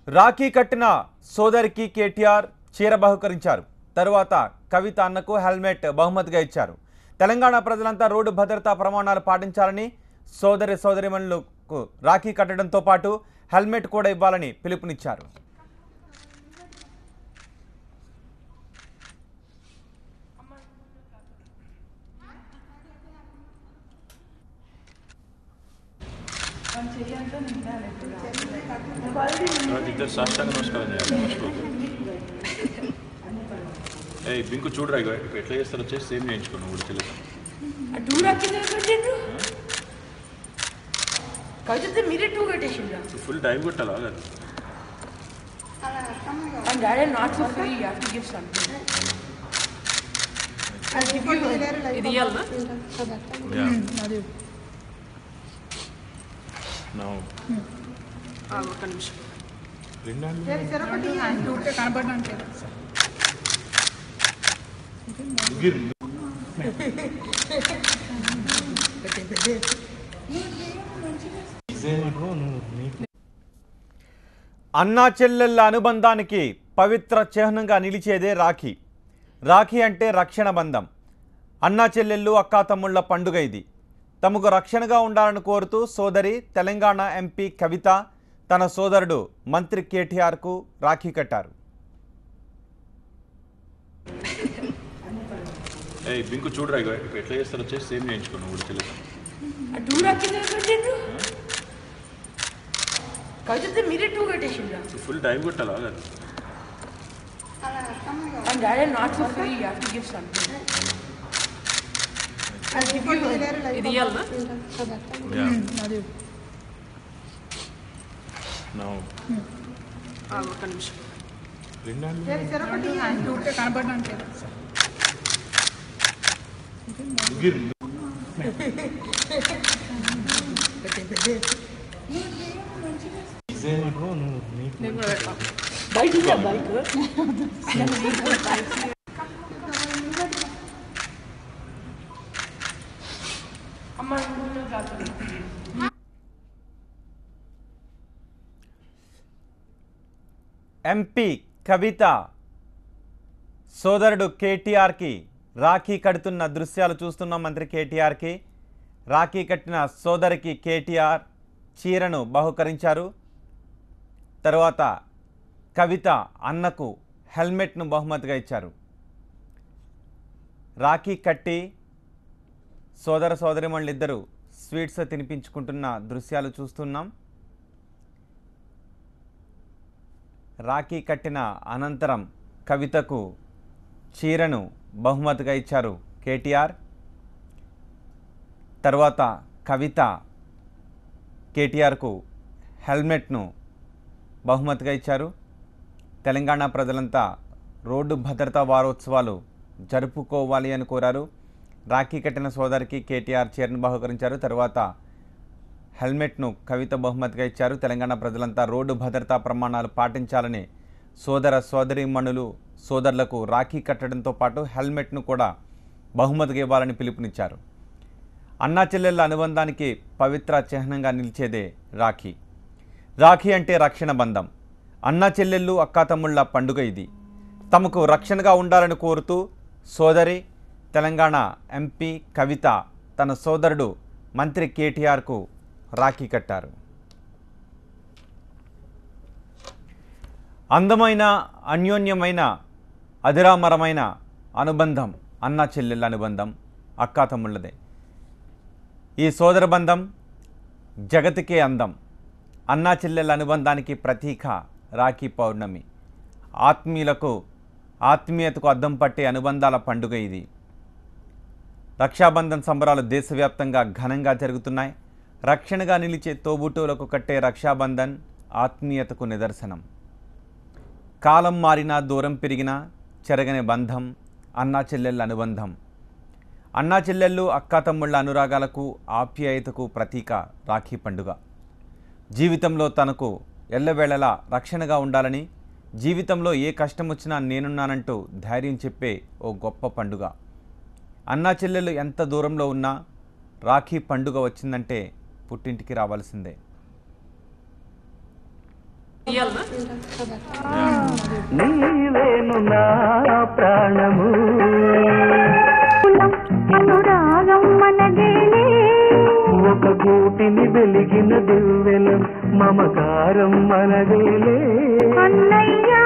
రాఖీ కట్టిన సోదరికి కేటీఆర్ చీర బహుకరించారు. తరువాత కవిత అన్నకు హెల్మెట్ బహుమతిగా ఇచ్చారు. తెలంగాణ ప్రజలంతా రోడ్డు భద్రతా ప్రమాణాలు పాటించాలని, సోదరిమణులకు రాఖీ కట్టడంతో పాటు హెల్మెట్ కూడా ఇవ్వాలని పిలుపునిచ్చారు. ఇద్దరు సాష్టాంగ నమస్కారం చేయాలి. బింకు చూడరా, ఎట్లా చేస్తారో వచ్చేసి సేమ్ చేయించుకోండి కూడా తెలియదు. ఫుల్ టైం కొట్టాలా కాదు? ఒక నిమిషం అన్నా చెల్లెళ్ళ అనుబంధానికి పవిత్ర చిహ్నంగా నిలిచేదే రాఖీ. రాఖీ అంటే రక్షణ బంధం. అన్నా చెల్లెళ్ళు అక్కాతమ్ముళ్ల పండుగ ఇది. తమకు రక్షణగా ఉండాలని కోరుతూ సోదరి తెలంగాణ ఎంపీ కవిత తన సోదరుడు మంత్రి కేటీఆర్కు రాఖీ కట్టారు. బింకు చూడరా, ఎట్లా చేస్తారో వచ్చేసి సేమ్ చేయించుకోండి కూడా తెలియదు. ఫుల్ టైం కొట్టాలా కాదు? ఒక నిమిషం ఎంపీ కవిత సోదరుడు కేటీఆర్కి రాఖీ కడుతున్న దృశ్యాలు చూస్తున్నాం. మంత్రి కేటీఆర్కి రాఖీ కట్టిన సోదరికి కేటీఆర్ చీరను బహుకరించారు. తర్వాత కవిత అన్నకు హెల్మెట్ను బహుమతిగా ఇచ్చారు. రాఖీ కట్టి సోదరిమణులిద్దరూ స్వీట్స్ తినిపించుకుంటున్న దృశ్యాలు చూస్తున్నాం. రాఖీ కట్టిన అనంతరం కవితకు చీరను బహుమతిగా ఇచ్చారు కేటీఆర్. తర్వాత కవిత కేటీఆర్కు హెల్మెట్ను బహుమతిగా ఇచ్చారు. తెలంగాణ ప్రజలంతా రోడ్డు భద్రతా వారోత్సవాలు జరుపుకోవాలి అని కోరారు. రాఖీ కట్టిన సోదరికి కేటీఆర్ చీరను బహుకరించారు. తర్వాత హెల్మెట్ను కవిత బహుమతిగా ఇచ్చారు. తెలంగాణ ప్రజలంతా రోడ్డు భద్రతా ప్రమాణాలు పాటించాలని సోదరిమణులు సోదరులకు రాఖీ కట్టడంతో పాటు హెల్మెట్ను కూడా బహుమతిగా ఇవ్వాలని పిలుపునిచ్చారు. అన్నా చెల్లెళ్ళ అనుబంధానికి పవిత్ర చిహ్నంగా నిలిచేదే రాఖీ. రాఖీ అంటే రక్షణ బంధం. అన్నా చెల్లెళ్ళు అక్కాతమ్ముళ్ల పండుగ ఇది. తమకు రక్షణగా ఉండాలని కోరుతూ సోదరి తెలంగాణ ఎంపీ కవిత తన సోదరుడు మంత్రి కేటీఆర్కు రాఖీ కట్టారు. అందమైన అన్యోన్యమైన అధిరామరమైన అనుబంధం అన్నా చెల్లెళ్ళ అనుబంధం అక్కాతమ్ముళ్ళదే. ఈ సోదర బంధం జగతికే అందం. అన్నా చెల్లెళ్ళ అనుబంధానికి ప్రతీక రాఖీ పౌర్ణమి. ఆత్మీయతకు అద్దం పట్టే అనుబంధాల పండుగ ఇది. రక్షాబంధన్ సంబరాలు దేశవ్యాప్తంగా ఘనంగా జరుగుతున్నాయి. రక్షణగా నిలిచే తోబుట్టువులకు కట్టే రక్షాబంధన్ ఆత్మీయతకు నిదర్శనం. కాలం మారినా దూరం పెరిగినా చెరగని బంధం అన్నా చెల్లెళ్ళ అనుబంధం. అన్నా చెల్లెళ్ళు అక్కాతమ్ముళ్ల అనురాగాలకు ఆప్యాయతకు ప్రతీక రాఖీ పండుగ. జీవితంలో తనకు ఎల్లవేళలా రక్షణగా ఉండాలని, జీవితంలో ఏ కష్టం వచ్చినా నేనున్నానంటూ ధైర్యం చెప్పే ఓ గొప్ప పండుగ. అన్నా చెల్లెళ్ళు ఎంత దూరంలో ఉన్నా రాఖీ పండుగ వచ్చిందంటే పుట్టింటికి రావాల్సిందే. ఇయ్యాలనా? నీవేను నా ప్రాణము అనురాగం మనదేలే ఒక గూటిని వెలిగిన దివ్వెలం మమకారం మనదేలే అన్నయ్యా